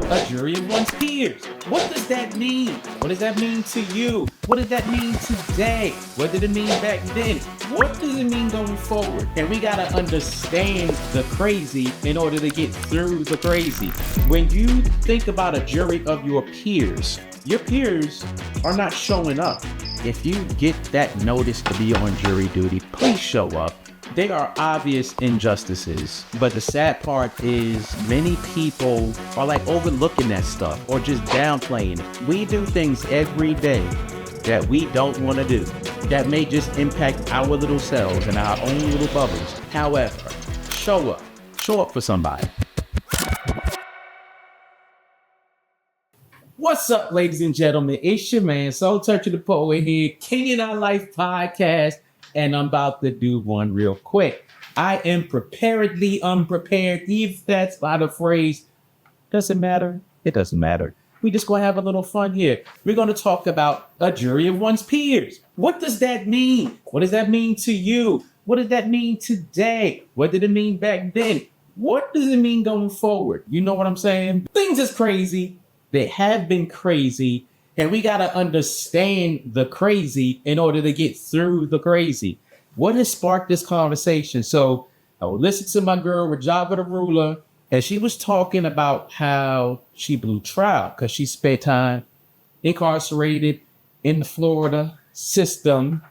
A jury of one's peers. What does that mean? What does that mean to you? What does that mean today? What did it mean back then? What does it mean going forward? And we gotta understand the crazy in order to get through the crazy. When you think about a jury of your peers are not showing up. If you get that notice to be on jury duty, please show up. There are obvious injustices, but the sad part is many people are like overlooking that stuff or just downplaying it. We do things every day that we don't want to do that may just impact our little selves and our own little bubbles. However, show up for somebody. What's up, ladies and gentlemen? It's your man, Soul Toucha the Poet here, King in Our Life podcast. And I'm about to do one real quick. I am preparedly unprepared. If that's not a phrase, doesn't matter. It doesn't matter. We just gonna have a little fun here. We're gonna talk about a jury of one's peers. What does that mean? What does that mean to you? What does that mean today? What did it mean back then? What does it mean going forward? You know what I'm saying? Things is crazy. They have been crazy. And we got to understand the crazy in order to get through the crazy. What has sparked this conversation? So I would listen to my girl, Rajava the Ruler, and she was talking about how she blew trial because she spent time incarcerated in the Florida system.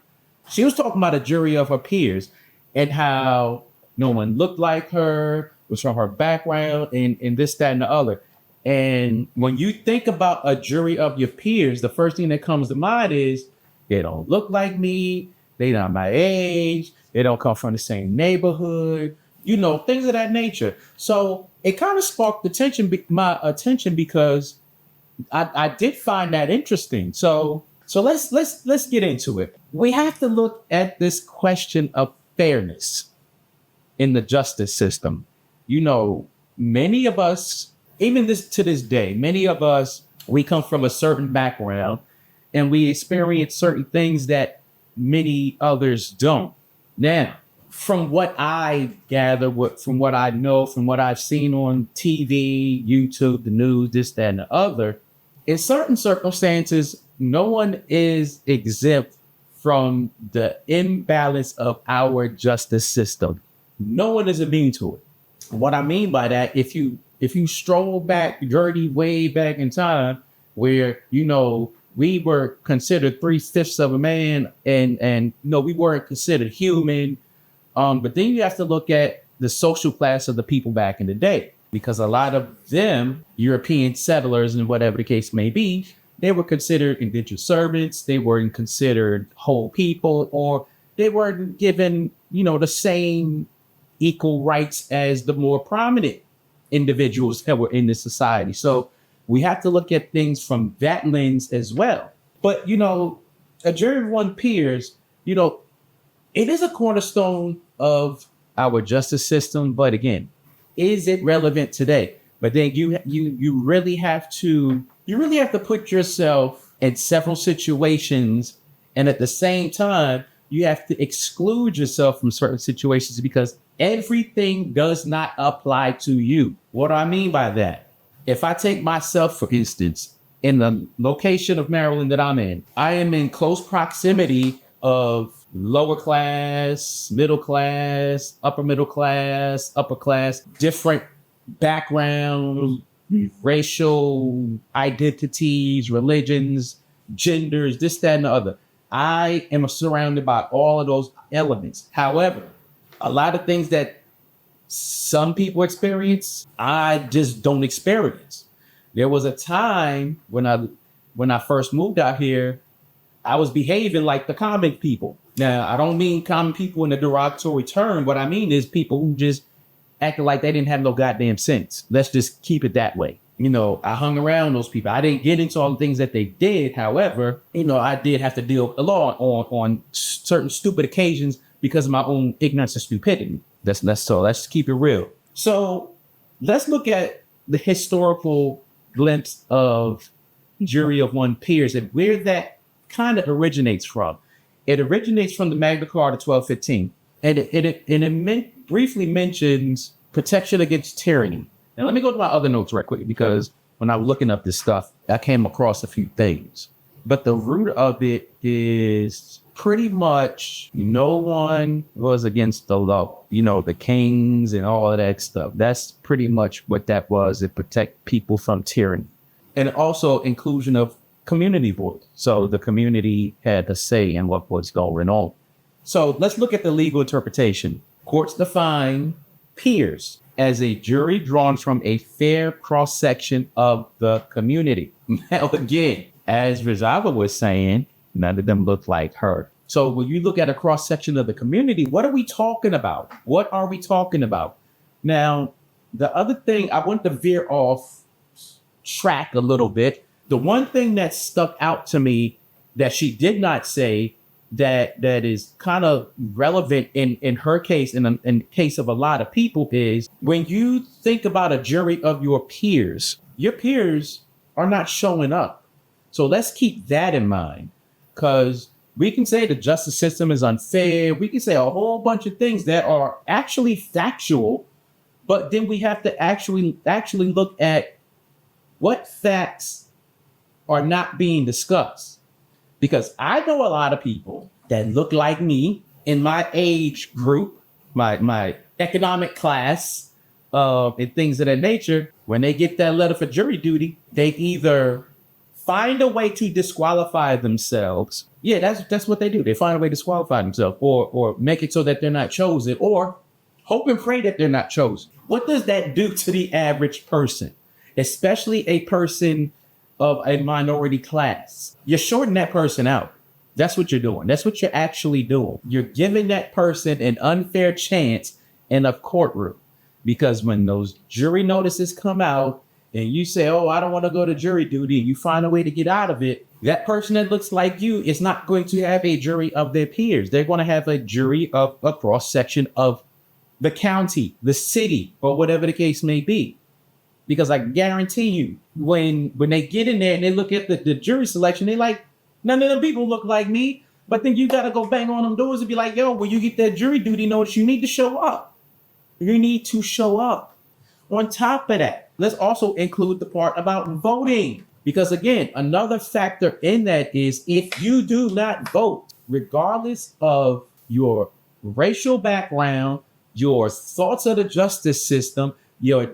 She was talking about a jury of her peers and how no one looked like her, was from her background, and this, that, and the other. And when you think about a jury of your peers, the first thing that comes to mind is they don't look like me, they not my age, they don't come from the same neighborhood, you know, things of that nature. So it kind of sparked my attention because I did find that interesting. So let's get into it. We have to look at this question of fairness in the justice system. You know, many of us, even to this day, many of us, we come from a certain background and we experience certain things that many others don't. Now, from what I gather, from what I know, from what I've seen on TV, YouTube, the news, this, that, and the other, in certain circumstances, no one is exempt from the imbalance of our justice system. No one is immune to it. What I mean by that, if you stroll back, journey way back in time, where, you know, we were considered 3/5 of a man and no, we weren't considered human. But then you have to look at the social class of the people back in the day, because a lot of them, European settlers and whatever the case may be, they were considered indentured servants. They weren't considered whole people, or they weren't given, you know, the same equal rights as the more prominent individuals that were in this society. So we have to look at things from that lens as well. But, you know, a jury of one's peers, you know, it is a cornerstone of our justice system. But again, is it relevant today? But then you really have to put yourself in several situations, and at the same time, you have to exclude yourself from certain situations because everything does not apply to you. What do I mean by that? If I take myself, for instance, in the location of Maryland that I'm in, I am in close proximity of lower class, middle class, upper middle class, upper class, different backgrounds, racial identities, religions, genders, this, that, and the other. I am surrounded by all of those elements. However, a lot of things that some people experience, I just don't experience. There was a time when I first moved out here, I was behaving like the common people. Now, I don't mean common people in a derogatory term. What I mean is people who just acted like they didn't have no goddamn sense. Let's just keep it that way. You know, I hung around those people. I didn't get into all the things that they did. However, you know, I did have to deal with the law on certain stupid occasions because of my own ignorance and stupidity. Let's keep it real. So let's look at the historical glimpse of jury of one peers and where that kind of originates from. It originates from the Magna Carta 1215. And briefly mentions protection against tyranny. Now, let me go to my other notes right quick, because when I was looking up this stuff, I came across a few things. But the root of it is pretty much no one was against the law. The kings and all of that stuff. That's pretty much what that was. It protect people from tyranny. And also inclusion of community voice. So the community had a say in what was going on. So let's look at the legal interpretation. Courts define peers as a jury drawn from a fair cross-section of the community. Now, again, as Rizava was saying, none of them look like her. So when you look at a cross-section of the community, what are we talking about? What are we talking about? Now, the other thing, I want to veer off track a little bit. The one thing that stuck out to me that she did not say that is kind of relevant in her case, in the case of a lot of people, is when you think about a jury of your peers are not showing up. So let's keep that in mind, because we can say the justice system is unfair. We can say a whole bunch of things that are actually factual, but then we have to actually look at what facts are not being discussed. Because I know a lot of people that look like me in my age group, my economic class, and things of that nature. When they get that letter for jury duty, they either find a way to disqualify themselves. Yeah, that's what they do. They find a way to disqualify themselves or make it so that they're not chosen, or hope and pray that they're not chosen. What does that do to the average person, especially a person of a minority class? You're shorting that person out. That's what you're doing. That's what you're actually doing. You're giving that person an unfair chance in a courtroom, because when those jury notices come out and you say, oh, I don't want to go to jury duty, and you find a way to get out of it, that person that looks like you is not going to have a jury of their peers. They're going to have a jury of a cross section of the county, the city, or whatever the case may be. Because I guarantee you, when they get in there and they look at the jury selection, they like, none of them people look like me. But then you got to go bang on them doors and be like, yo, when you get that jury duty notice, you need to show up. You need to show up. On top of that, let's also include the part about voting. Because again, another factor in that is if you do not vote, regardless of your racial background, your thoughts of the justice system, your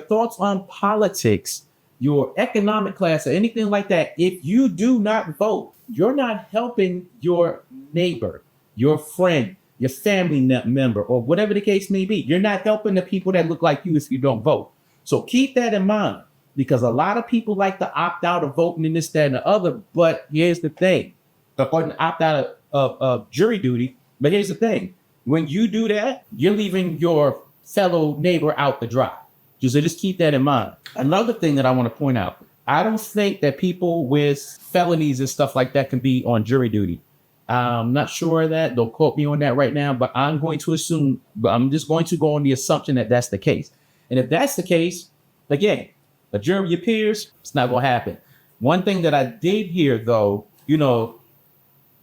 thoughts on politics, your economic class, or anything like that, if you do not vote, you're not helping your neighbor, your friend, your family member, or whatever the case may be. You're not helping the people that look like you if you don't vote. So keep that in mind, because a lot of people like to opt out of voting in this, that, and the other. But here's the thing, or opt out of jury duty. But here's the thing, when you do that, you're leaving your fellow neighbor out to dry. Just keep that in mind. Another thing that I want to point out, I don't think that people with felonies and stuff like that can be on jury duty. I'm not sure of that. Don't quote me on that right now, but I'm just going to go on the assumption that that's the case. And if that's the case, again, a jury of your peers, it's not going to happen. One thing that I did hear, though,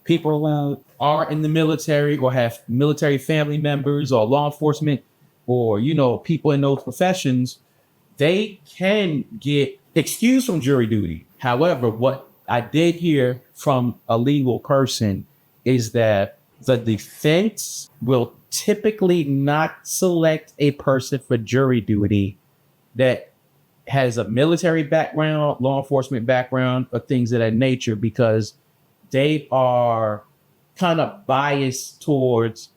people are in the military or have military family members or law enforcement or, people in those professions, they can get excused from jury duty. However, what I did hear from a legal person is that the defense will typically not select a person for jury duty that has a military background, law enforcement background, or things of that nature, because they are kind of biased towards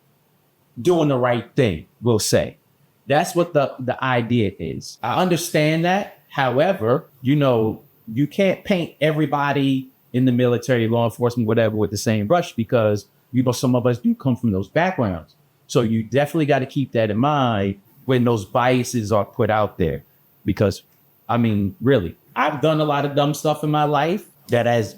doing the right thing, we'll say. That's what the idea is. I understand that. However, you can't paint everybody in the military, law enforcement, whatever, with the same brush, because, some of us do come from those backgrounds. So you definitely got to keep that in mind when those biases are put out there. Because, really, I've done a lot of dumb stuff in my life that has,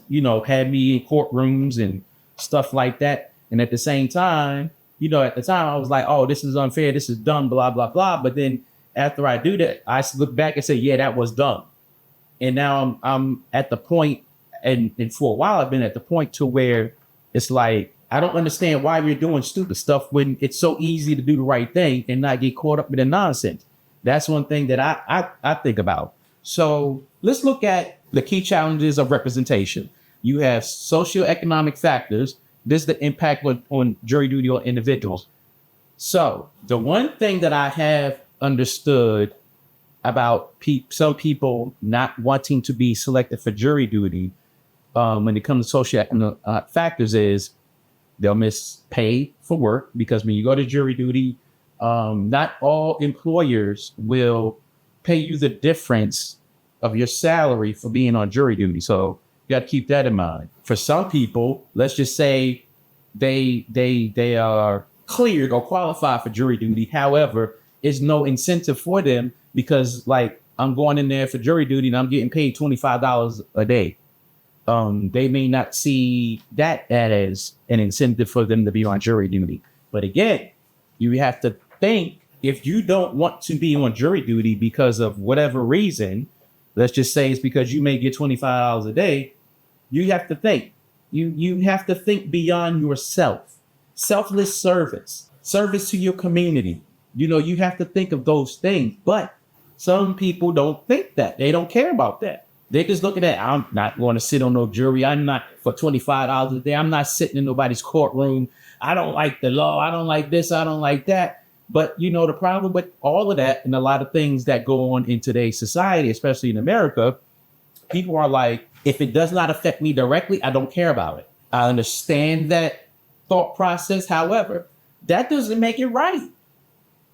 had me in courtrooms and stuff like that. And at the same time, at the time I was like, oh, this is unfair, this is dumb, blah, blah, blah. But then after I do that, I look back and say, yeah, that was dumb. And now I'm at the point, and for a while I've been at the point to where it's like, I don't understand why you're doing stupid stuff when it's so easy to do the right thing and not get caught up in the nonsense. That's one thing that I think about. So let's look at the key challenges of representation. You have socioeconomic factors. This is the impact on jury duty on individuals. So the one thing that I have understood about some people not wanting to be selected for jury duty when it comes to socioeconomic factors is they'll miss pay for work, because when you go to jury duty, not all employers will pay you the difference of your salary for being on jury duty. So you got to keep that in mind. For some people, let's just say they are cleared or qualified for jury duty. However, there's no incentive for them, because like I'm going in there for jury duty and I'm getting paid $25 a day. They may not see that as an incentive for them to be on jury duty. But again, you have to think, if you don't want to be on jury duty because of whatever reason, let's just say it's because you may get $25 a day, you have to think. You have to think beyond yourself. Selfless service to your community. You have to think of those things. But some people don't think that. They don't care about that. They just look at that. I'm not going to sit on no jury. I'm not for $25 a day. I'm not sitting in nobody's courtroom. I don't like the law. I don't like this. I don't like that. But, the problem with all of that and a lot of things that go on in today's society, especially in America, people are like, if it does not affect me directly, I don't care about it. I understand that thought process. However, that doesn't make it right.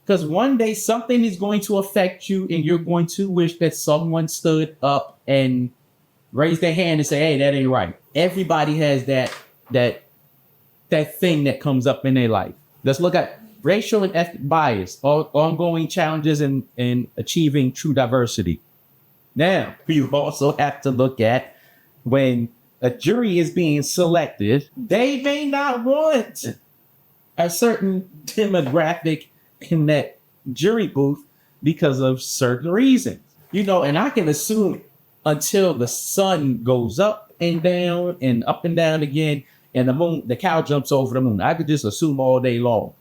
Because one day something is going to affect you and you're going to wish that someone stood up and raised their hand and say, hey, that ain't right. Everybody has that thing that comes up in their life. Let's look at racial and ethnic bias, ongoing challenges in achieving true diversity. Now, you also have to look at when a jury is being selected, they may not want a certain demographic in that jury booth because of certain reasons. And I can assume until the sun goes up and down again, and the cow jumps over the moon. I could just assume all day long.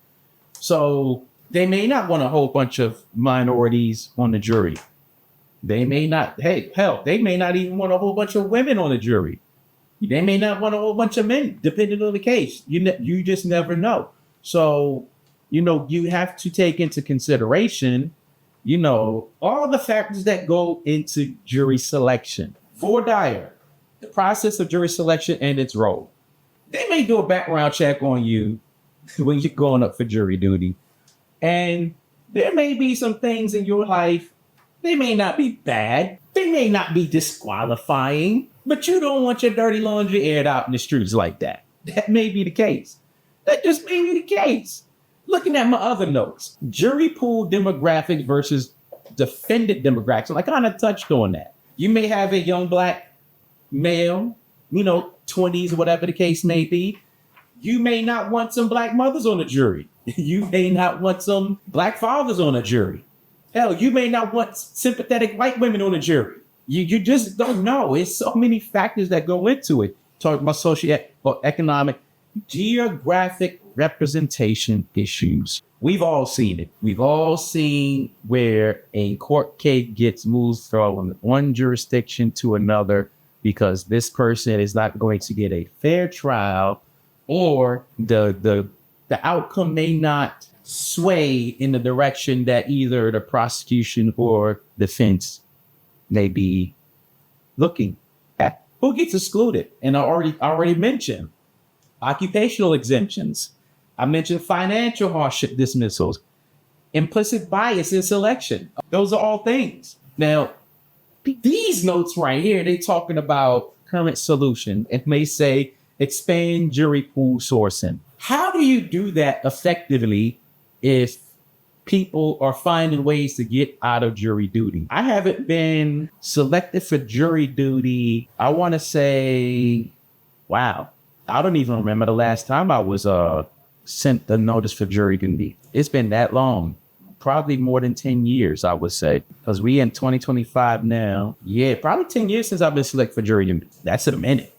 So they may not want a whole bunch of minorities on the jury. They may not, they may not even want a whole bunch of women on the jury. They may not want a whole bunch of men, depending on the case. You just never know. So, you have to take into consideration, all the factors that go into jury selection. For Dyer, the process of jury selection and its role. They may do a background check on you when you're going up for jury duty. And there may be some things in your life, they may not be bad, they may not be disqualifying, but you don't want your dirty laundry aired out in the streets like that. That may be the case. That just may be the case. Looking at my other notes, jury pool demographics versus defendant demographics. I kind of touched on that. You may have a young black male, 20s, whatever the case may be. You may not want some black mothers on the jury. You may not want some black fathers on a jury. Hell, you may not want sympathetic white women on a jury. You just don't know. It's so many factors that go into it. Talking about socioeconomic, geographic representation issues. We've all seen it. We've all seen where a court case gets moved from one jurisdiction to another because this person is not going to get a fair trial, or the outcome may not sway in the direction that either the prosecution or defense may be looking at. Who gets excluded? And I already mentioned occupational exemptions. I mentioned financial hardship dismissals, implicit bias in selection. Those are all things. Now, these notes right here, they talking about current solution. It may say expand jury pool sourcing. How do you do that effectively if people are finding ways to get out of jury duty? I haven't been selected for jury duty, I want to say, wow, I don't even remember the last time I was sent the notice for jury duty. It's been that long. Probably more than 10 years, I would say. Because we in 2025 now. Yeah, probably 10 years since I've been selected for jury duty. That's a minute.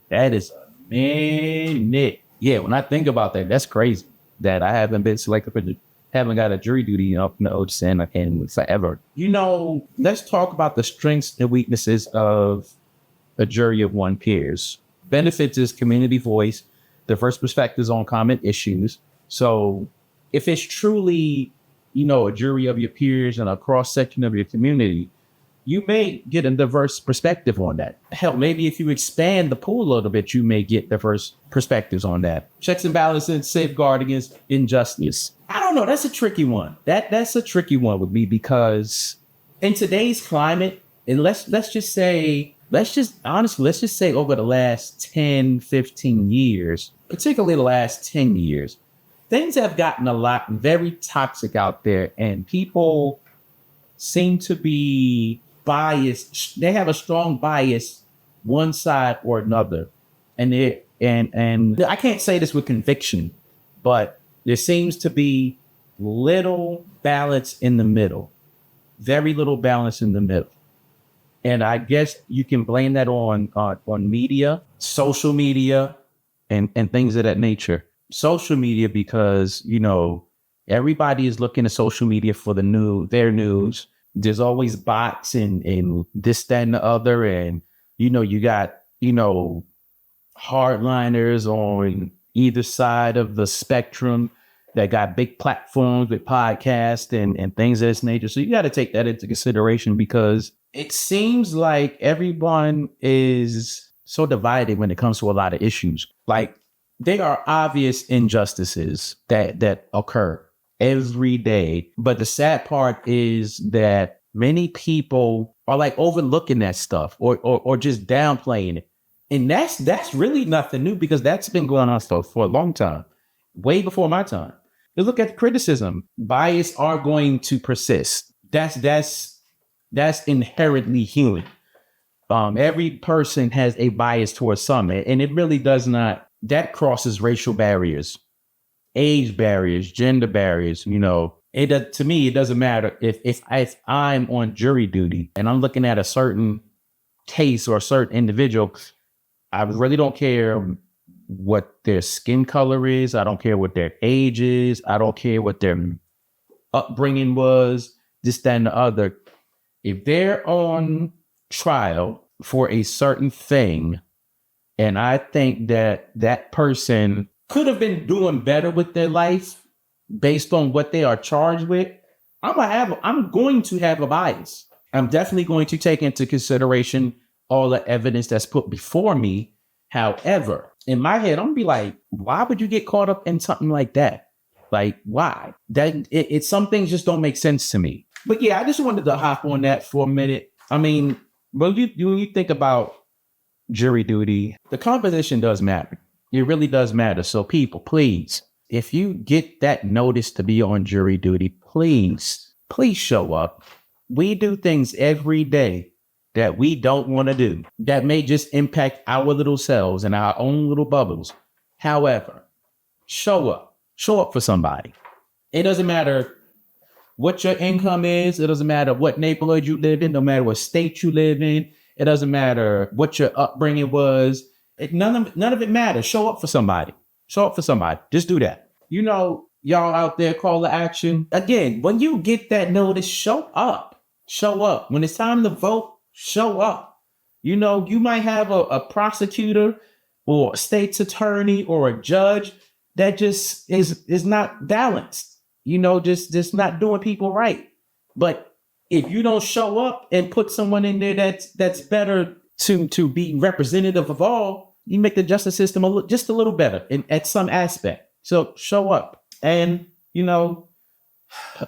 That is a minute. Yeah, when I think about that, that's crazy that I haven't been selected for jury. haven't got a jury duty up notes in forever. Let's talk about the strengths and weaknesses of a jury of one peers. Benefits is community voice, diverse perspectives on common issues. So if it's truly, a jury of your peers and a cross section of your community, you may get a diverse perspective on that. Hell, maybe if you expand the pool a little bit, you may get diverse perspectives on that. Checks and balances, safeguard against injustice. I don't know. That's a tricky one. That's a tricky one with me because in today's climate, and let's just say over the last 10, 15 years, particularly the last 10 years, things have gotten a lot very toxic out there, and people seem to be biased. They have a strong bias, one side or another. And I can't say this with conviction, but there seems to be little balance in the middle, very little balance in the middle. And I guess you can blame that on media, social media, and things of that nature. Social media, because, everybody is looking at social media for their news. There's always bots and this, that, and the other. And, you got, hardliners on either side of the spectrum that got big platforms with podcasts and things of this nature. So you got to take that into consideration because it seems like everyone is so divided when it comes to a lot of issues. Like there are obvious injustices that occur every day. But the sad part is that many people are like overlooking that stuff or just downplaying it. And that's really nothing new because that's been going on for a long time, way before my time. You look at criticism, bias are going to persist. That's inherently human. Every person has a bias towards something, and it really does not, that crosses racial barriers, age barriers, gender barriers. To me, it doesn't matter if I'm on jury duty and I'm looking at a certain case or a certain individual. I really don't care what their skin color is. I don't care what their age is. I don't care what their upbringing was, this, that, and the other. If they're on trial for a certain thing, and I think that person could have been doing better with their life based on what they are charged with, I'm going to have a bias. I'm definitely going to take into consideration all the evidence that's put before me. However, in my head, I'm gonna be like, why would you get caught up in something like that? Like, why? Some things just don't make sense to me. But yeah, I just wanted to hop on that for a minute. I mean, when you think about jury duty, the composition does matter. It really does matter. So people, please, if you get that notice to be on jury duty, please show up. We do things every day that we don't want to do, that may just impact our little selves and our own little bubbles. However, show up for somebody. It doesn't matter what your income is. It doesn't matter what neighborhood you live in, no matter what state you live in. It doesn't matter what your upbringing was. None of it matters. Show up for somebody. Just do that. Y'all out there, call to action. Again, when you get that notice, show up. When it's time to vote, show up. You might have a prosecutor or a state's attorney or a judge that just is not balanced, just not doing people right. But if you don't show up and put someone in there that's better to be representative of all, you make the justice system just a little better at some aspect. So show up. And,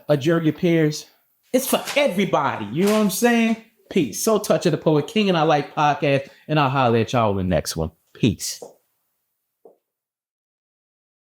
a jury of peers, it's for everybody. You know what I'm saying? Peace. So Toucha the Poet, King and I Like podcast, and I'll holler at y'all in the next one. Peace.